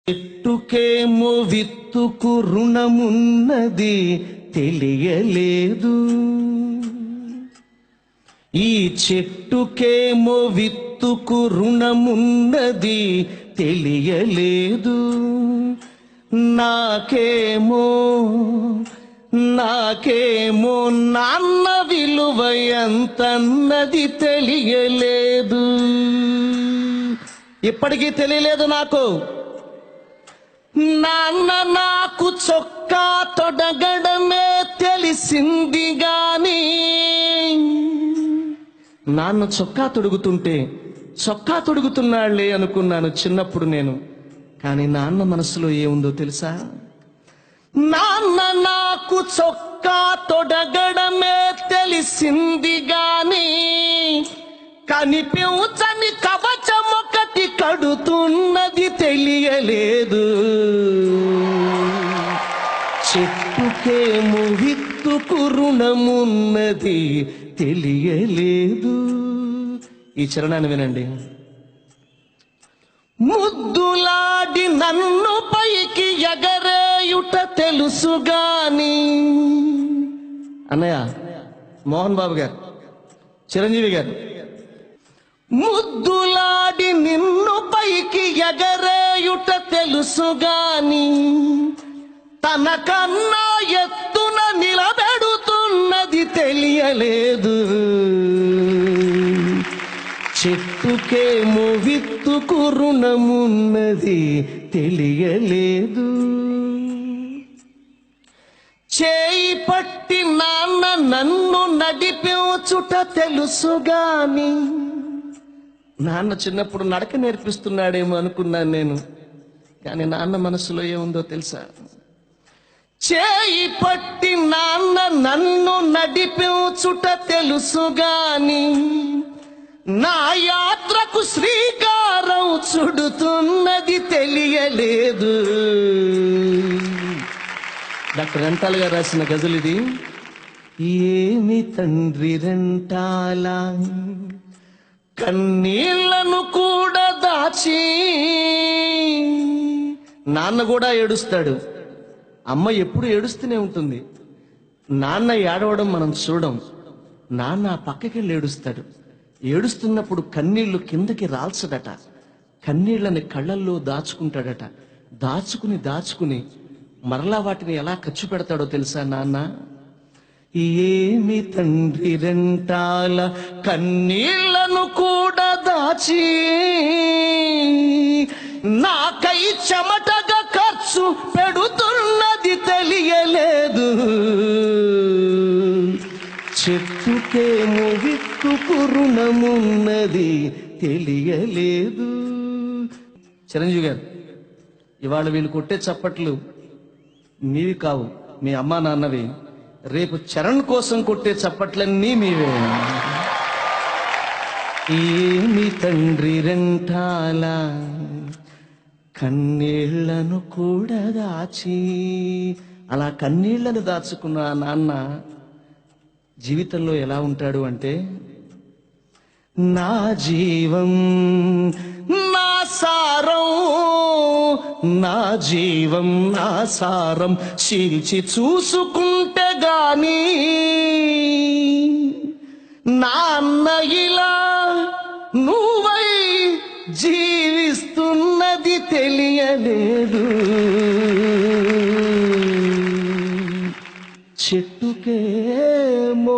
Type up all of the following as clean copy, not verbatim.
చెట్టుకేమో విత్తుకు రుణమున్నది తెలియలేదు. ఈ చెట్టుకేమో విత్తుకు రుణమున్నది తెలియలేదు. నాకేమో నాన్న విలువ ఎంతన్నది తెలియలేదు. ఇప్పటికీ తెలియలేదు నాకు. నాన్న నాకు చొక్కా తొడగడమే తెలిసింది గాని, నాన్న చొక్కా తొడుగుతుంటే చొక్కా తొడుగుతున్నాళ్లే అనుకున్నాను చిన్నప్పుడు నేను. కానీ నాన్న మనసులో ఏముందో తెలుసా? నాన్న నాకు చొక్కా తొడగడమే తెలిసింది గాని, కనిపించని కవచమొకటి కడుతున్నది తెలియలేదు. చెట్టుకేమో విత్తుకు రుణమున్నది తెలియలేదు. ఈ చరణాన్ని వినండి. ముద్దులాడి నన్ను పైకి ఎగరేయుట తెలుసుగాని, అన్నయ్య మోహన్ బాబు గారు, చిరంజీవి గారు, ముద్దులాడి నిన్ను పైకి ఎగరేయుట తెలుసుగాని, తనకన్నా ఎత్తున నిలబెడుతున్నది తెలియలేదు. చెట్టుకేమో విత్తుకు రుణమున్నది తెలియలేదు. చేయి పట్టి నాన్న నన్ను నడిపించుట తెలుసుగాని, నాన్న చిన్నప్పుడు నడక నేర్పిస్తున్నాడేమో అనుకున్నాను నేను. కానీ నాన్న మనసులో ఏముందో తెలుసా? చేయి పట్టి నాన్న నన్ను నడిపించుట తెలుసుగాని, నా యాత్రకు శ్రీకారం చుడుతున్నది తెలియలేదు. డాక్టర్ రెంటాల్ గారు రాసిన గజల్ ఇది. ఏమి తండ్రి రెంటాల కన్నీళ్లను కూడా దాచి, నాన్న కూడా ఏడుస్తాడు, అమ్మ ఎప్పుడు ఏడుస్తూనే ఉంటుంది. నాన్న ఏడవడం మనం చూడం, నాన్న పక్కకెళ్ళి ఏడుస్తాడు. ఏడుస్తున్నప్పుడు కన్నీళ్లు కిందకి రాల్చడట, కన్నీళ్లని కళ్ళల్లో దాచుకుంటాడట. దాచుకుని మరలా వాటిని ఎలా ఖర్చు పెడతాడో తెలుసా నాన్న? ఏమి తండ్రి రెంటాల కన్నీళ్లను కూడా దాచి, నాకై చెమటగా ఖర్చు పెడుతున్నది తెలియలేదు. చెట్టుకేమో విత్తుకు రుణమున్నది తెలియలేదు. చిరంజీవి గారు, ఇవాళ వీళ్ళు కొట్టే చప్పట్లు మీవి కావు, మీ అమ్మా నాన్నవి. రేపు చరణ్ కోసం కొట్టే చప్పట్లన్నీ మీవే. ఏమి తండ్రి రెంటాల కన్నీళ్లను కూడా దాచి, అలా కన్నీళ్లను దాచుకున్న నాన్న జీవితంలో ఎలా ఉంటాడు అంటే, నా జీవం నా సారం, నా జీవం నా సారం చీల్చి చూసుకుంటే గాని, నాన్న ఇలా నువ్వై జీవిస్తున్నది తెలియలేదు. చెట్టుకేమో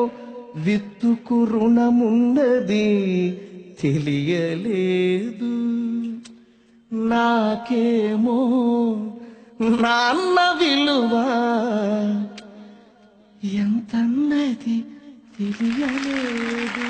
విత్తుకు రుణమున్నది తెలియలేదు. నాకేమో నాన్న విలువ ఎంతన్నది తెలియలేదు.